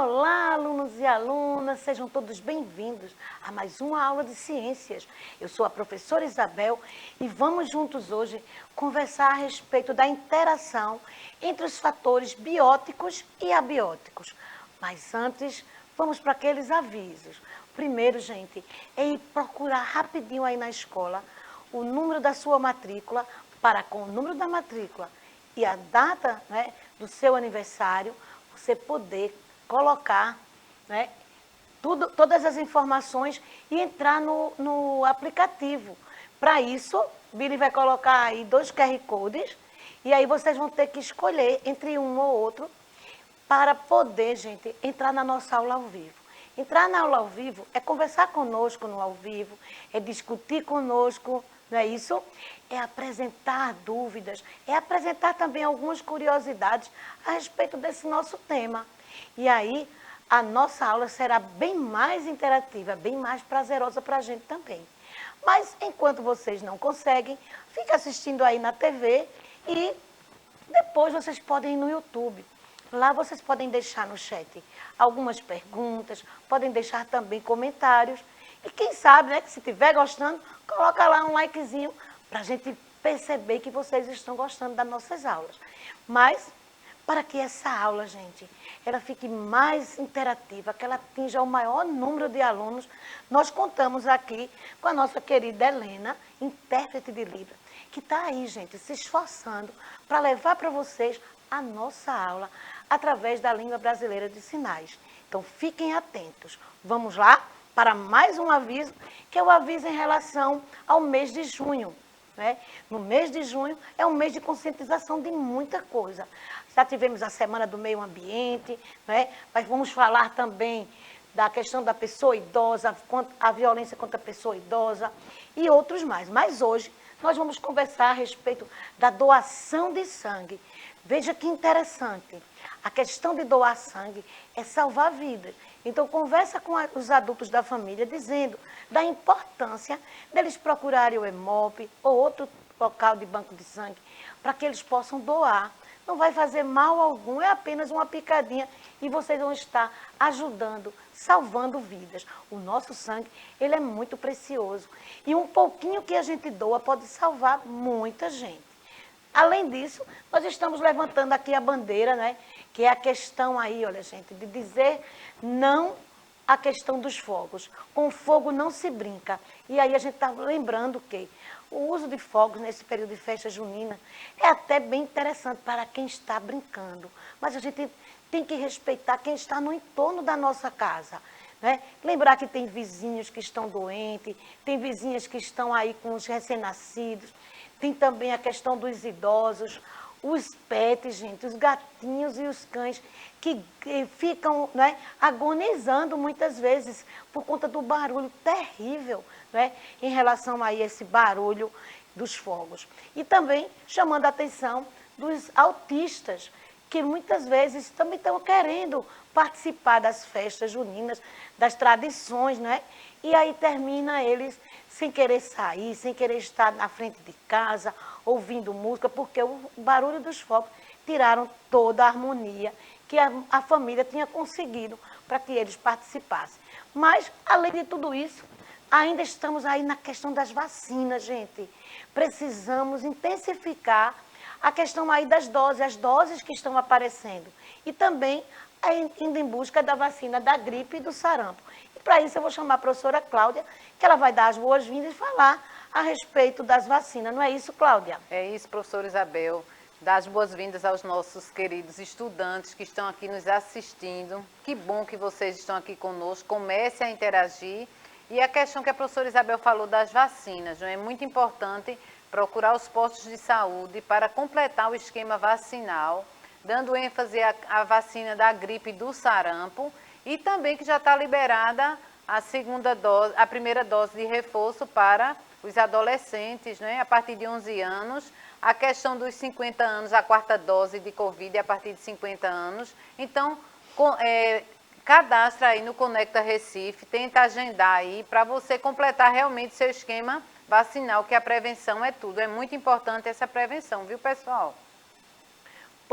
Olá, alunos e alunas, sejam todos bem-vindos a mais uma aula de ciências. Eu sou a professora Isabel e vamos juntos hoje conversar a respeito da interação entre os fatores bióticos e abióticos. Mas antes, vamos para aqueles avisos. Primeiro, gente, é ir procurar rapidinho aí na escola o número da sua matrícula, para com o número da matrícula e a data, né, do seu aniversário, você poder colocar, né, todas as informações e entrar no aplicativo. Para isso, Billy vai colocar aí 2 QR Codes e aí vocês vão ter que escolher entre um ou outro para poder, gente, entrar na nossa aula ao vivo. Entrar na aula ao vivo é conversar conosco no ao vivo, é discutir conosco, não é isso? É apresentar dúvidas, é apresentar também algumas curiosidades a respeito desse nosso tema. E aí, a nossa aula será bem mais interativa, bem mais prazerosa para a gente também. Mas, enquanto vocês não conseguem, fica assistindo aí na TV e depois vocês podem ir no YouTube. Lá vocês podem deixar no chat algumas perguntas, podem deixar também comentários. E quem sabe, né, que se estiver gostando, coloca lá um likezinho para a gente perceber que vocês estão gostando das nossas aulas. Mas, para que essa aula, gente, ela fique mais interativa, que ela atinja o maior número de alunos, nós contamos aqui com a nossa querida Helena, intérprete de Libras, que está aí, gente, se esforçando para levar para vocês a nossa aula através da língua brasileira de sinais. Então, fiquem atentos. Vamos lá para mais um aviso, que é o aviso em relação ao mês de junho. Né? No mês de junho é um mês de conscientização de muita coisa. Já tivemos a Semana do Meio Ambiente, né? Mas vamos falar também da questão da pessoa idosa, a violência contra a pessoa idosa e outros mais. Mas hoje nós vamos conversar a respeito da doação de sangue. Veja que interessante, a questão de doar sangue é salvar vidas. Então, conversa com os adultos da família, dizendo da importância deles procurarem o Hemop ou outro local de banco de sangue, para que eles possam doar. Não vai fazer mal algum, é apenas uma picadinha e vocês vão estar ajudando, salvando vidas. O nosso sangue, ele é muito precioso. E um pouquinho que a gente doa pode salvar muita gente. Além disso, nós estamos levantando aqui a bandeira, né? Que é a questão aí, olha, gente, de dizer não à questão dos fogos. Com fogo não se brinca. E aí a gente está lembrando que o uso de fogos nesse período de festa junina é até bem interessante para quem está brincando. Mas a gente tem que respeitar quem está no entorno da nossa casa. Né? Lembrar que tem vizinhos que estão doentes, tem vizinhas que estão aí com os recém-nascidos, tem também a questão dos idosos, os pets, gente, os gatinhos e os cães que ficam, né, agonizando muitas vezes por conta do barulho terrível, né, em relação a esse barulho dos fogos. E também chamando a atenção dos autistas, que muitas vezes também estão querendo participar das festas juninas, das tradições, né? E aí termina eles sem querer sair, sem querer estar na frente de casa, ouvindo música, porque o barulho dos fogos tiraram toda a harmonia que a família tinha conseguido para que eles participassem. Mas, além de tudo isso, ainda estamos aí na questão das vacinas, gente. Precisamos intensificar a questão aí das doses, as doses que estão aparecendo. E também indo em busca da vacina da gripe e do sarampo. E para isso eu vou chamar a professora Cláudia, que ela vai dar as boas-vindas e falar a respeito das vacinas. Não é isso, Cláudia? É isso, professora Isabel. Dar as boas-vindas aos nossos queridos estudantes que estão aqui nos assistindo. Que bom que vocês estão aqui conosco. Comece a interagir. E a questão que a professora Isabel falou das vacinas, não é muito importante procurar os postos de saúde para completar o esquema vacinal, dando ênfase à vacina da gripe e do sarampo, e também que já está liberada a segunda dose, a primeira dose de reforço para os adolescentes, né, a partir de 11 anos, a questão dos 50 anos, a quarta dose de Covid a partir de 50 anos. Então, cadastra aí no Conecta Recife, tenta agendar aí para você completar realmente seu esquema vacinal, que a prevenção é tudo. É muito importante essa prevenção, viu, pessoal?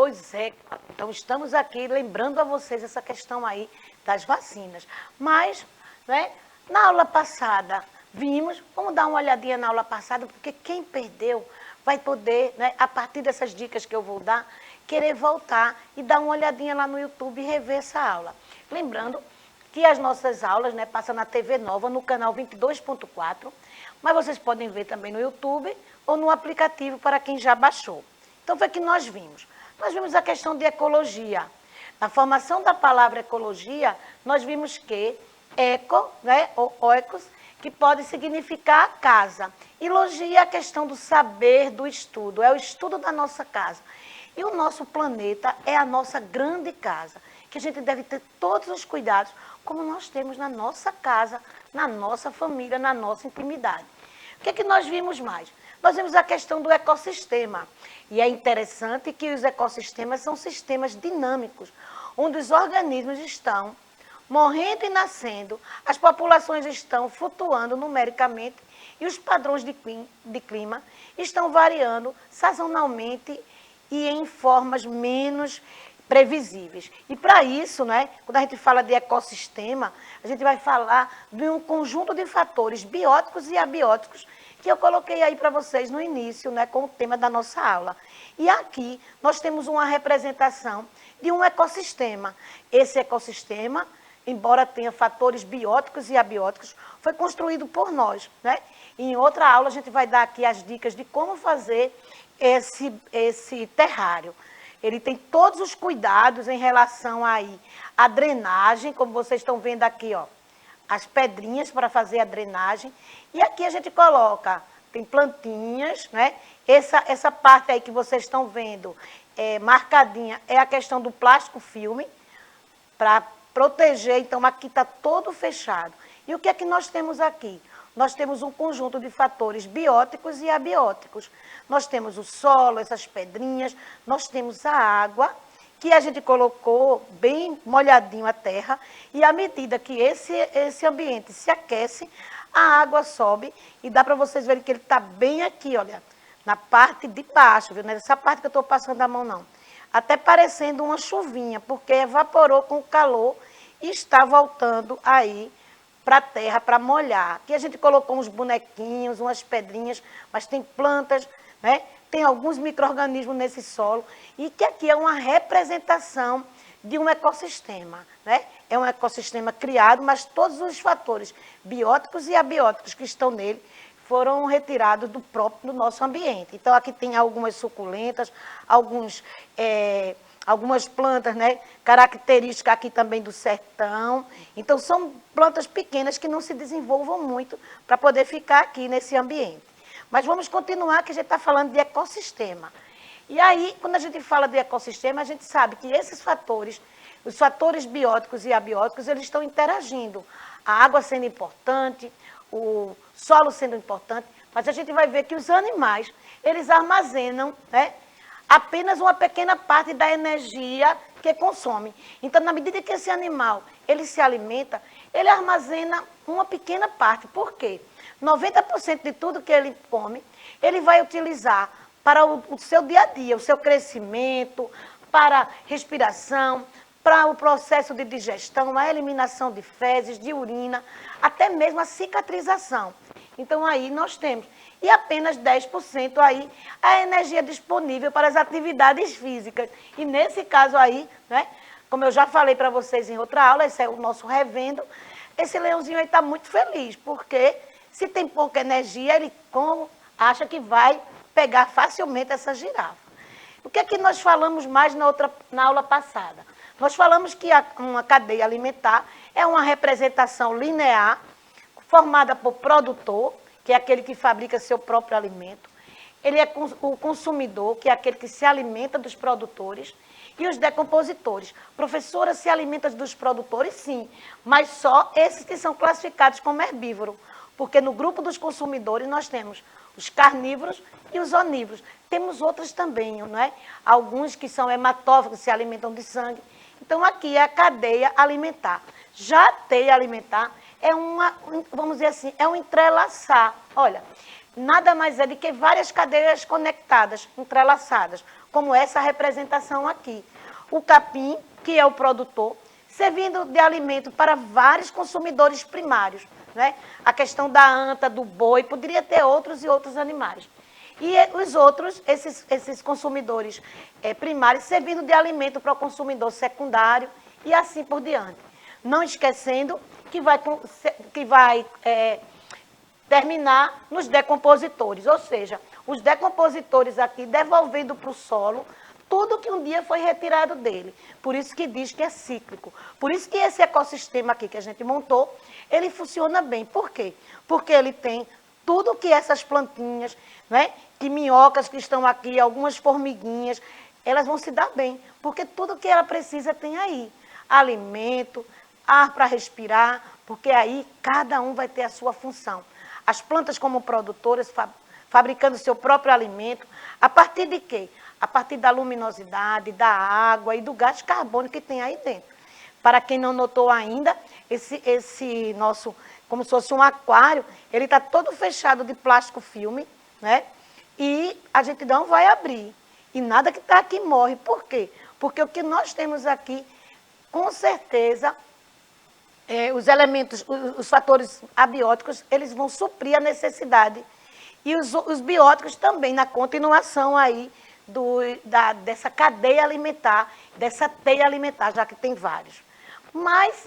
Pois é, então estamos aqui lembrando a vocês essa questão aí das vacinas. Mas, né, na aula passada vamos dar uma olhadinha na aula passada, porque quem perdeu vai poder, né, a partir dessas dicas que eu vou dar, querer voltar e dar uma olhadinha lá no YouTube e rever essa aula. Lembrando que as nossas aulas, né, passam na TV Nova, no canal 22.4, mas vocês podem ver também no YouTube ou no aplicativo para quem já baixou. Então, foi que nós vimos. Nós vimos a questão de ecologia. Na formação da palavra ecologia, nós vimos que eco, né, ou oikos, que pode significar casa. E logia é a questão do saber, do estudo, é o estudo da nossa casa. E o nosso planeta é a nossa grande casa, que a gente deve ter todos os cuidados, como nós temos na nossa casa, na nossa família, na nossa intimidade. O que é que nós vimos mais? Nós vimos a questão do ecossistema. E é interessante que os ecossistemas são sistemas dinâmicos, onde os organismos estão morrendo e nascendo, as populações estão flutuando numericamente e os padrões de clima estão variando sazonalmente e em formas menos previsíveis. E para isso, né, quando a gente fala de ecossistema, a gente vai falar de um conjunto de fatores bióticos e abióticos que eu coloquei aí para vocês no início, né, com o tema da nossa aula. E aqui nós temos uma representação de um ecossistema. Esse ecossistema, embora tenha fatores bióticos e abióticos, foi construído por nós, né? E em outra aula a gente vai dar aqui as dicas de como fazer esse terrário. Ele tem todos os cuidados em relação aí à drenagem, como vocês estão vendo aqui, ó, as pedrinhas para fazer a drenagem. E aqui a gente coloca, tem plantinhas, né? Essa parte aí que vocês estão vendo marcadinha é a questão do plástico filme, para proteger. Então aqui está todo fechado. E o que é que nós temos aqui? Nós temos um conjunto de fatores bióticos e abióticos. Nós temos o solo, essas pedrinhas, nós temos a água, que a gente colocou bem molhadinho a terra, e à medida que esse ambiente se aquece, a água sobe, e dá para vocês verem que ele está bem aqui, olha, na parte de baixo, viu? Nessa parte que eu estou passando a mão, não. Até parecendo uma chuvinha, porque evaporou com o calor e está voltando aí para a terra, para molhar. Aqui a gente colocou uns bonequinhos, umas pedrinhas, mas tem plantas, né? Tem alguns micro-organismos nesse solo, e que aqui é uma representação de um ecossistema, né? É um ecossistema criado, mas todos os fatores bióticos e abióticos que estão nele foram retirados do nosso ambiente. Então, aqui tem algumas suculentas, algumas plantas, né, características aqui também do sertão. Então, são plantas pequenas que não se desenvolvam muito para poder ficar aqui nesse ambiente. Mas vamos continuar, que a gente está falando de ecossistema. E aí, quando a gente fala de ecossistema, a gente sabe que esses fatores, os fatores bióticos e abióticos, eles estão interagindo. A água sendo importante, o solo sendo importante, mas a gente vai ver que os animais, eles armazenam, né, apenas uma pequena parte da energia que consome. Então, na medida que esse animal ele se alimenta, ele armazena uma pequena parte. Por quê? 90% de tudo que ele come, ele vai utilizar para o seu dia a dia, o seu crescimento, para respiração, para o processo de digestão, a eliminação de fezes, de urina, até mesmo a cicatrização. Então, aí nós temos. E apenas 10% aí a energia disponível para as atividades físicas. E nesse caso aí, né, como eu já falei para vocês em outra aula, esse é o nosso revendo, esse leãozinho aí está muito feliz, porque se tem pouca energia, ele acha que vai pegar facilmente essa girafa. O que é que nós falamos mais na aula passada? Nós falamos que uma cadeia alimentar é uma representação linear, formada por produtor, que é aquele que fabrica seu próprio alimento. Ele é o consumidor, que é aquele que se alimenta dos produtores, e os decompositores. Professora, se alimenta dos produtores, sim, mas só esses que são classificados como herbívoro, porque no grupo dos consumidores nós temos os carnívoros e os onívoros. Temos outros também, não é? Alguns que são hematófagos, se alimentam de sangue. Então, aqui é a cadeia alimentar. Já a teia alimentar é vamos dizer assim, é um entrelaçar. Olha, nada mais é do que várias cadeias conectadas, entrelaçadas. como essa representação aqui. O capim, que é o produtor, servindo de alimento para vários consumidores primários, né? A questão da anta, do boi, poderia ter outros e outros animais. E os outros, esses consumidores primários, servindo de alimento para o consumidor secundário e assim por diante. Não esquecendo que vai terminar nos decompositores, ou seja, os decompositores aqui devolvendo para o solo tudo que um dia foi retirado dele. Por isso que diz que é cíclico. Por isso que esse ecossistema aqui que a gente montou, ele funciona bem. Por quê? Porque ele tem tudo que essas plantinhas, né, que minhocas que estão aqui, algumas formiguinhas, elas vão se dar bem. Porque tudo que ela precisa tem aí. Alimento, ar para respirar, porque aí cada um vai ter a sua função. As plantas como produtoras, fabricando seu próprio alimento, a partir de quê? A partir da luminosidade, da água e do gás carbônico que tem aí dentro. Para quem não notou ainda, esse nosso, como se fosse um aquário, ele está todo fechado de plástico filme, né? E a gente não vai abrir. E nada que está aqui morre. Por quê? Porque o que nós temos aqui, com certeza, os elementos, os fatores abióticos, eles vão suprir a necessidade. E os bióticos também, na continuação aí dessa cadeia alimentar, dessa teia alimentar, já que tem vários. Mas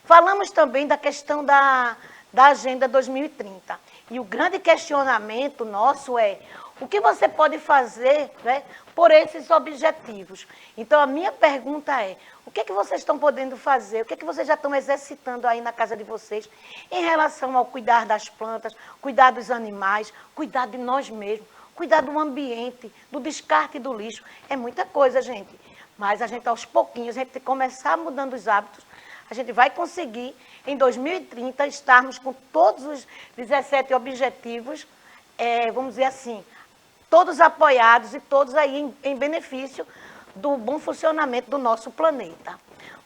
falamos também da questão da Agenda 2030. E o grande questionamento nosso é: o que você pode fazer, né, por esses objetivos? Então, a minha pergunta é: o que vocês estão podendo fazer? O que vocês já estão exercitando aí na casa de vocês em relação ao cuidar das plantas, cuidar dos animais, cuidar de nós mesmos, cuidar do ambiente, do descarte do lixo? É muita coisa, gente. Mas a gente, aos pouquinhos, a gente tem que começar mudando os hábitos. A gente vai conseguir, em 2030, estarmos com todos os 17 objetivos, vamos dizer assim, todos apoiados e todos aí em benefício do bom funcionamento do nosso planeta.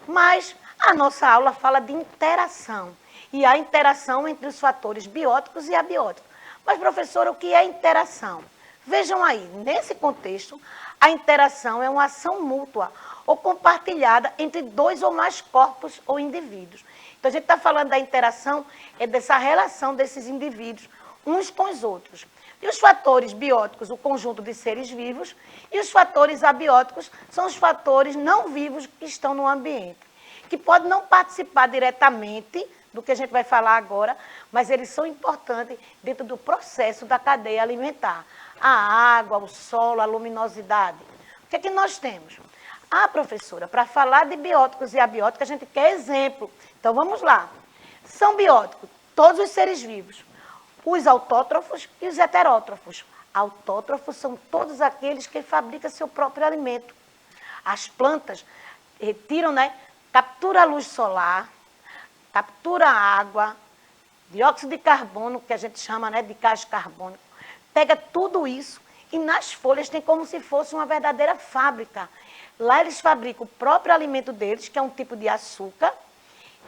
Mas a nossa aula fala de interação, e a interação entre os fatores bióticos e abióticos. Mas, professora, o que é interação? Vejam aí, nesse contexto, a interação é uma ação mútua ou compartilhada entre dois ou mais corpos ou indivíduos. Então, a gente está falando da interação, dessa relação desses indivíduos uns com os outros. E os fatores bióticos, o conjunto de seres vivos, e os fatores abióticos são os fatores não vivos que estão no ambiente, que podem não participar diretamente do que a gente vai falar agora, mas eles são importantes dentro do processo da cadeia alimentar. A água, o solo, a luminosidade. O que é que nós temos? Ah, professora, para falar de bióticos e abióticos, a gente quer exemplo. Então, vamos lá. São bióticos todos os seres vivos, os autótrofos e os heterótrofos. Autótrofos são todos aqueles que fabricam seu próprio alimento. As plantas retiram, né, captura a luz solar, captura a água, dióxido de carbono, que a gente chama, né, de gás carbônico, pega tudo isso e nas folhas tem como se fosse uma verdadeira fábrica. Lá eles fabricam o próprio alimento deles, que é um tipo de açúcar,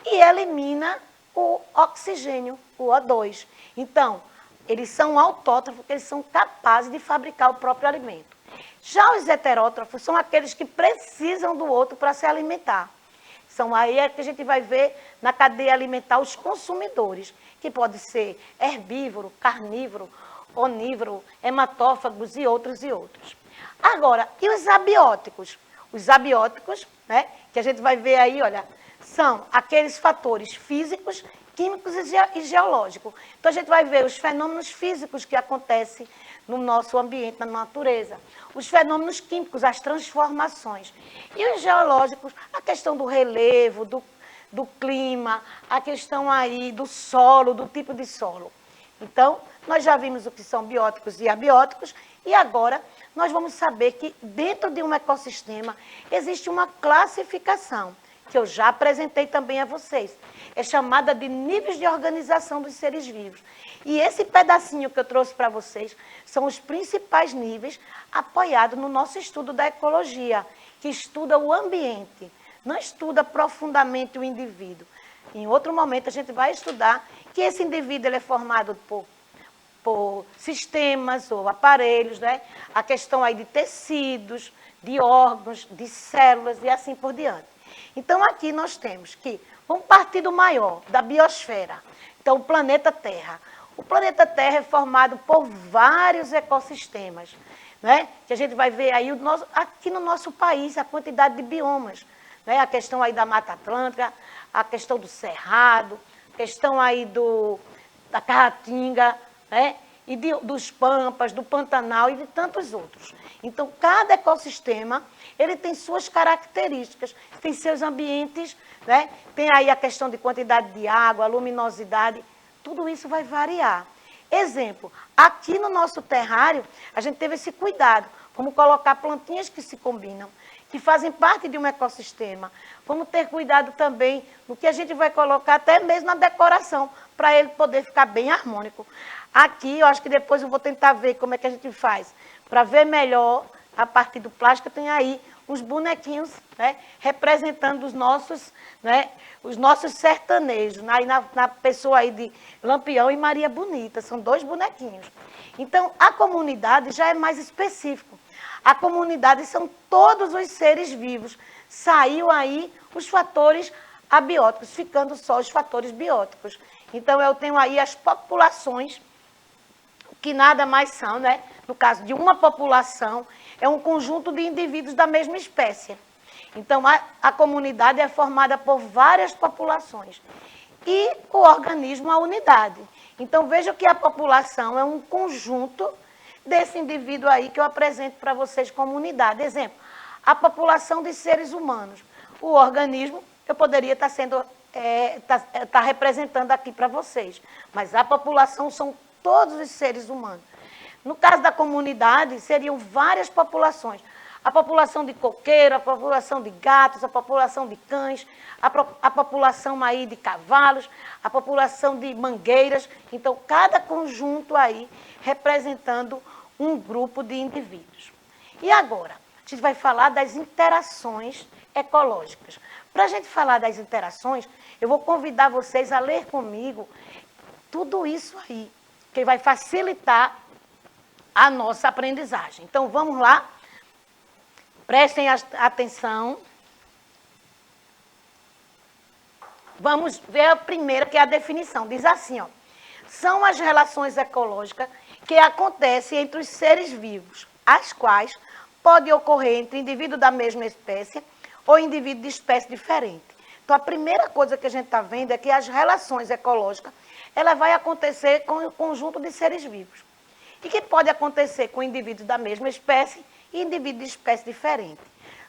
e elimina o oxigênio, o O2. Então, eles são autótrofos, porque eles são capazes de fabricar o próprio alimento. Já os heterótrofos são aqueles que precisam do outro para se alimentar. São aí que a gente vai ver na cadeia alimentar os consumidores, que pode ser herbívoro, carnívoro, onívoro, hematófagos e outros e outros. Agora, e os abióticos? Os abióticos, né, que a gente vai ver aí, olha, são aqueles fatores físicos, químicos e geológicos. Então, a gente vai ver os fenômenos físicos que acontecem no nosso ambiente, na natureza. Os fenômenos químicos, as transformações. E os geológicos, a questão do relevo, do clima, a questão aí do solo, do tipo de solo. Então, nós já vimos o que são bióticos e abióticos, e agora nós vamos saber que dentro de um ecossistema existe uma classificação, que eu já apresentei também a vocês. É chamada de níveis de organização dos seres vivos. E esse pedacinho que eu trouxe para vocês são os principais níveis apoiados no nosso estudo da ecologia, que estuda o ambiente, não estuda profundamente o indivíduo. Em outro momento a gente vai estudar que esse indivíduo ele é formado por por sistemas ou aparelhos, né? A questão aí de tecidos, de órgãos, de células e assim por diante. Então, aqui nós temos que, vamos partir do maior, da biosfera. Então, o planeta Terra. O planeta Terra é formado por vários ecossistemas, né? Que a gente vai ver aí aqui no nosso país a quantidade de biomas, né? A questão aí da Mata Atlântica, a questão do Cerrado, a questão aí da Caatinga, né? E dos Pampas, do Pantanal e de tantos outros. Então, cada ecossistema, ele tem suas características, tem seus ambientes, né? Tem aí a questão de quantidade de água, luminosidade, tudo isso vai variar. Exemplo, aqui no nosso terrário, a gente teve esse cuidado, como colocar plantinhas que se combinam, que fazem parte de um ecossistema. Vamos ter cuidado também no que a gente vai colocar, até mesmo na decoração, para ele poder ficar bem harmônico. Aqui, eu acho que depois eu vou tentar ver como é que a gente faz. Para ver melhor, a partir do plástico, tem aí uns bonequinhos, né, representando os nossos sertanejos, aí na pessoa aí de Lampião e Maria Bonita, são 2 bonequinhos. Então, a comunidade já é mais específico. A comunidade são todos os seres vivos. Saiu aí os fatores abióticos, ficando só os fatores bióticos. Então, eu tenho aí as populações, que nada mais são, né? No caso de uma população, é um conjunto de indivíduos da mesma espécie. Então, a comunidade é formada por várias populações. E o organismo, a unidade. Então, veja que a população é um conjunto desse indivíduo aí que eu apresento para vocês como unidade. Exemplo, a população de seres humanos. O organismo, eu poderia estar tá representando aqui para vocês. Mas a população são todos os seres humanos. No caso da comunidade, seriam várias populações. A população de coqueiro, a população de gatos, a população de cães, a população aí de cavalos, a população de mangueiras. Então, cada conjunto aí representando um grupo de indivíduos. E agora, a gente vai falar das interações ecológicas. Para a gente falar das interações, eu vou convidar vocês a ler comigo tudo isso aí, que vai facilitar a nossa aprendizagem. Então, vamos lá. Prestem atenção. Vamos ver a primeira, que é a definição. Diz assim, ó. São as relações ecológicas que acontecem entre os seres vivos, as quais podem ocorrer entre indivíduos da mesma espécie ou indivíduos de espécie diferente. Então, a primeira coisa que a gente está vendo é que as relações ecológicas, ela vai acontecer com o conjunto de seres vivos. E que pode acontecer com indivíduos da mesma espécie e indivíduos de espécie diferente.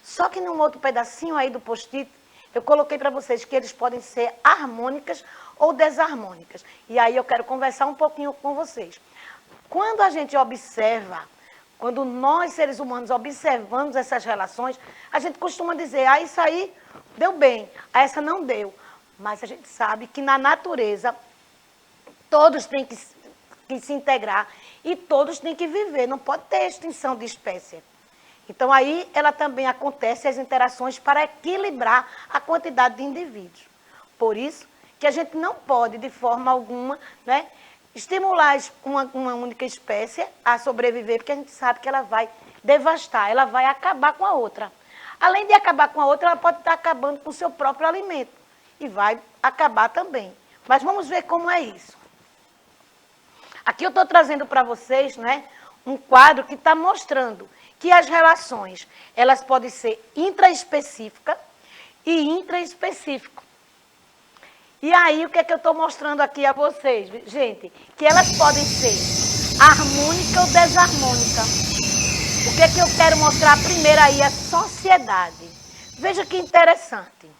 Só que num outro pedacinho aí do post-it, eu coloquei para vocês que eles podem ser harmônicas ou desarmônicas. E aí eu quero conversar um pouquinho com vocês. Quando a gente observa, quando nós seres humanos observamos essas relações, a gente costuma dizer, isso aí deu bem, essa não deu. Mas a gente sabe que na natureza, todos têm que se integrar e todos têm que viver, não pode ter extinção de espécie. Então, aí, ela também acontece as interações para equilibrar a quantidade de indivíduos. Por isso, que a gente não pode, de forma alguma, né, estimular uma única espécie a sobreviver, porque a gente sabe que ela vai devastar, ela vai acabar com a outra. Além de acabar com a outra, ela pode estar acabando com o seu próprio alimento. E vai acabar também. Mas vamos ver como é isso. Aqui eu estou trazendo para vocês, né, um quadro que está mostrando que as relações, elas podem ser intraespecíficas e intraespecíficas. E aí, o que é que eu estou mostrando aqui a vocês, gente? Que elas podem ser harmônica ou desarmônica. O que é que eu quero mostrar primeiro aí? A sociedade. Veja que interessante.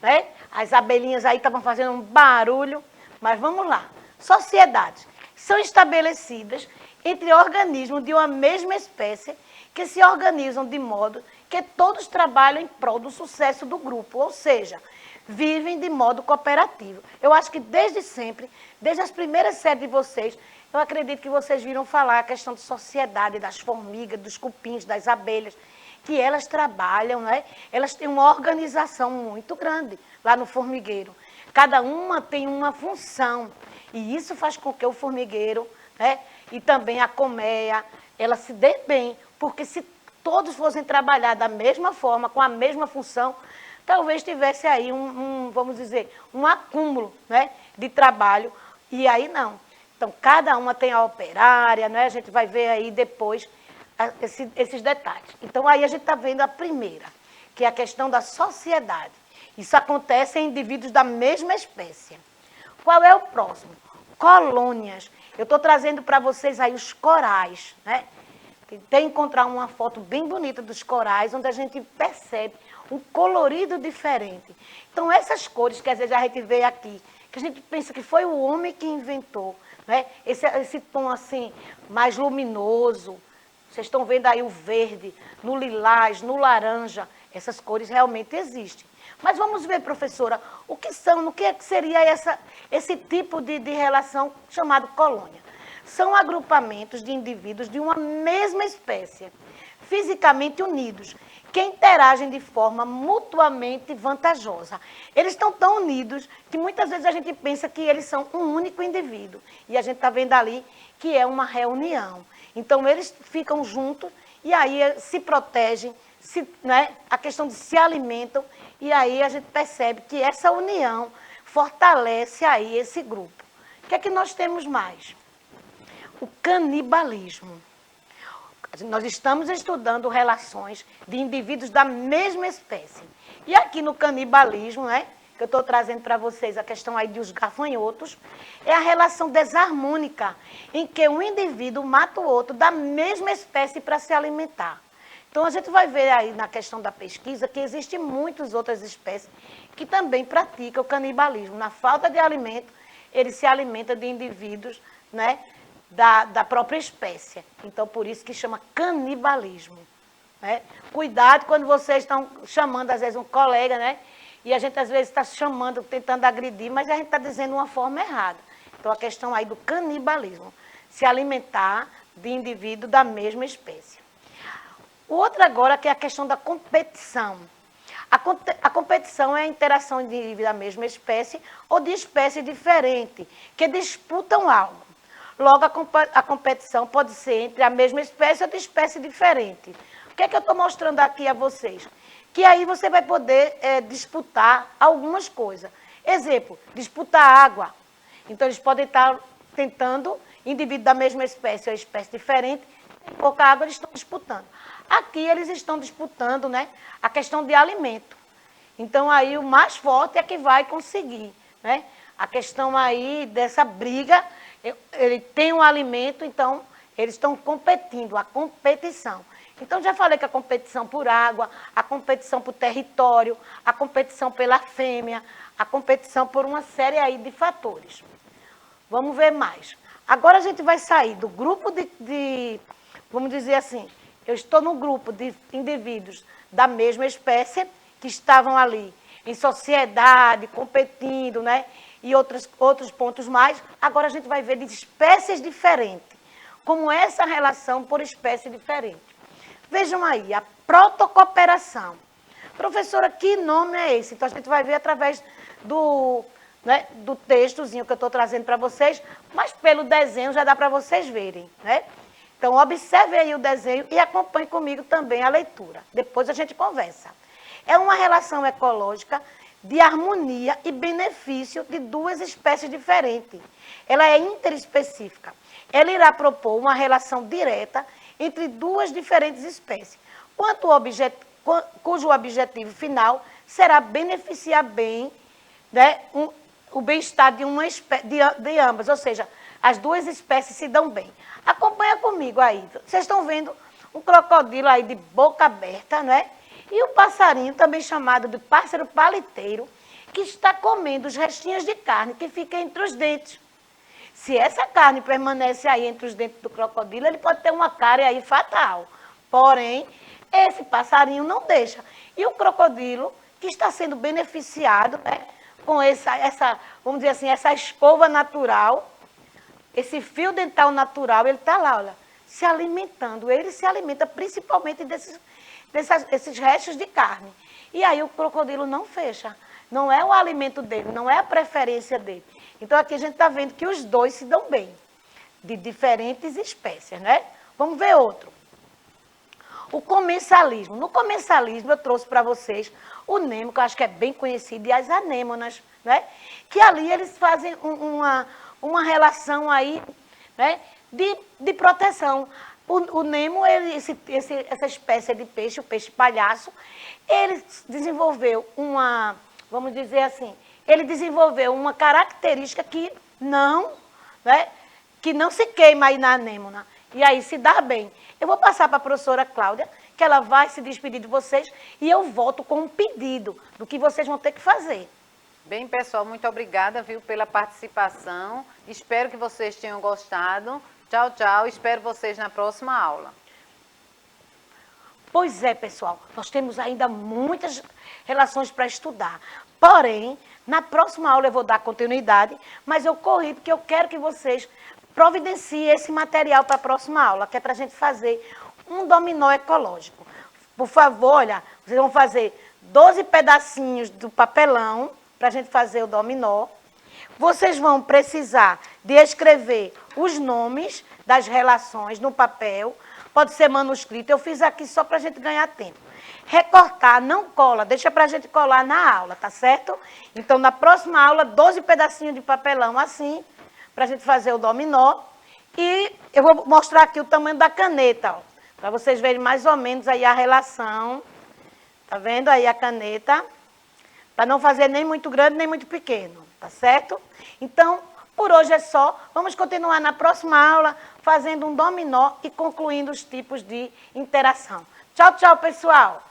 Né? As abelhinhas aí estavam fazendo um barulho, mas vamos lá. Sociedades são estabelecidas entre organismos de uma mesma espécie que se organizam de modo que todos trabalham em prol do sucesso do grupo, ou seja, vivem de modo cooperativo. Eu acho que desde sempre, desde as primeiras séries de vocês, eu acredito que vocês viram falar a questão de sociedade, das formigas, dos cupins, das abelhas, que elas trabalham, né? Elas têm uma organização muito grande lá no formigueiro. Cada uma tem uma função. E isso faz com que o formigueiro né? E também a colmeia, ela se dê bem, porque se todos fossem trabalhar da mesma forma, com a mesma função, talvez tivesse aí vamos dizer, um acúmulo, né, de trabalho, e aí não. Então, cada uma tem a operária, né? A gente vai ver aí depois esses detalhes. Então, aí a gente está vendo a primeira, que é a questão da sociedade. Isso acontece em indivíduos da mesma espécie. Qual é o próximo? Colônias. Eu estou trazendo para vocês aí os corais, né? Tentei encontrar uma foto bem bonita dos corais, onde a gente percebe um colorido diferente. Então, essas cores que às vezes a gente vê aqui, que a gente pensa que foi o homem que inventou, né? Esse tom assim, mais luminoso. Vocês estão vendo aí o verde, no lilás, no laranja. Essas cores realmente existem. Mas vamos ver, professora, o que seria esse tipo de relação chamado colônia. São agrupamentos de indivíduos de uma mesma espécie, fisicamente unidos, que interagem de forma mutuamente vantajosa. Eles estão tão unidos que muitas vezes a gente pensa que eles são um único indivíduo. E a gente está vendo ali que é uma reunião. Então, eles ficam juntos e aí se protegem, né, a questão de se alimentam, e aí a gente percebe que essa união fortalece aí esse grupo. O que é que nós temos mais? O canibalismo. Nós estamos estudando relações de indivíduos da mesma espécie. E aqui no canibalismo, né, que eu estou trazendo para vocês a questão aí dos gafanhotos, é a relação desarmônica, em que um indivíduo mata o outro da mesma espécie para se alimentar. Então, a gente vai ver aí na questão da pesquisa que existem muitas outras espécies que também praticam o canibalismo. Na falta de alimento, ele se alimenta de indivíduos, né, da própria espécie. Então, por isso que chama canibalismo, né? Cuidado quando vocês estão chamando, às vezes, um colega, né? E a gente, às vezes, está chamando, tentando agredir, mas a gente está dizendo uma forma errada. Então, a questão aí do canibalismo, se alimentar de indivíduo da mesma espécie. O outro agora que é a questão da competição. A competição é a interação de indivíduos da mesma espécie ou de espécies diferentes, que disputam algo. Logo, a competição pode ser entre a mesma espécie ou de espécie diferente. O que é que eu estou mostrando aqui a vocês? Que aí você vai poder disputar algumas coisas. Exemplo, disputar água. Então, eles podem estar tentando, indivíduos da mesma espécie ou espécie diferente, pouca água, eles estão disputando. Aqui, eles estão disputando, né, a questão de alimento. Então, aí, o mais forte é que vai conseguir, né? A questão aí dessa briga, ele tem um alimento, então eles estão competindo, a competição. Então, já falei que a competição por água, a competição por território, a competição pela fêmea, a competição por uma série aí de fatores. Vamos ver mais. Agora a gente vai sair do grupo vamos dizer assim, eu estou no grupo de indivíduos da mesma espécie que estavam ali em sociedade, competindo, né? E outros pontos mais. Agora a gente vai ver de espécies diferentes, como essa relação por espécie diferente. Vejam aí, a protocooperação. Professora, que nome é esse? Então a gente vai ver através do textozinho que eu estou trazendo para vocês, mas pelo desenho já dá para vocês verem, né? Então observe aí o desenho e acompanhe comigo também a leitura. Depois a gente conversa. É uma relação ecológica de harmonia e benefício de duas espécies diferentes. Ela é interespecífica. Ela irá propor uma relação direta entre duas diferentes espécies, cujo objetivo final será beneficiar bem, né, o bem-estar de ambas, ou seja, as duas espécies se dão bem. Acompanha comigo aí. Vocês estão vendo um crocodilo aí de boca aberta, né? E um passarinho, também chamado de pássaro paliteiro, que está comendo os restinhos de carne que ficam entre os dentes. Se essa carne permanece aí entre os dentes do crocodilo, ele pode ter uma cárie aí fatal. Porém, esse passarinho não deixa. E o crocodilo, que está sendo beneficiado, né, com vamos dizer assim, essa escova natural, esse fio dental natural, ele está lá, olha, se alimentando. Ele se alimenta principalmente desses restos de carne. E aí o crocodilo não fecha. Não é o alimento dele, não é a preferência dele. Então aqui a gente está vendo que os dois se dão bem. de diferentes espécies, né? Vamos ver outro. O comensalismo. No comensalismo, eu trouxe para vocês o Nemo, que eu acho que é bem conhecido, e as anêmonas, né? Que ali eles fazem uma relação aí, né? De proteção. O Nemo, essa espécie de peixe, o peixe palhaço, ele desenvolveu vamos dizer assim, ele desenvolveu uma característica né, que não se queima aí na anêmona. E aí se dá bem. Eu vou passar para a professora Cláudia, que ela vai se despedir de vocês, e eu volto com um pedido do que vocês vão ter que fazer. Bem, pessoal, muito obrigada, viu, pela participação. Espero que vocês tenham gostado. Tchau, tchau. Espero vocês na próxima aula. Pois é, pessoal, nós temos ainda muitas relações para estudar. Porém, na próxima aula eu vou dar continuidade, mas eu corri porque eu quero que vocês providenciem esse material para a próxima aula, que é para a gente fazer um dominó ecológico. Por favor, olha, vocês vão fazer 12 pedacinhos do papelão para a gente fazer o dominó. Vocês vão precisar de escrever os nomes das relações no papel, pode ser manuscrito, eu fiz aqui só para a gente ganhar tempo. Recortar, não cola, deixa para a gente colar na aula, tá certo? Então, na próxima aula, 12 pedacinhos de papelão assim, para a gente fazer o dominó. E eu vou mostrar aqui o tamanho da caneta, ó, para vocês verem mais ou menos aí a relação. Tá vendo aí a caneta? Para não fazer nem muito grande, nem muito pequeno, tá certo? Então, por hoje é só. Vamos continuar na próxima aula fazendo um dominó e concluindo os tipos de interação. Tchau, tchau, pessoal!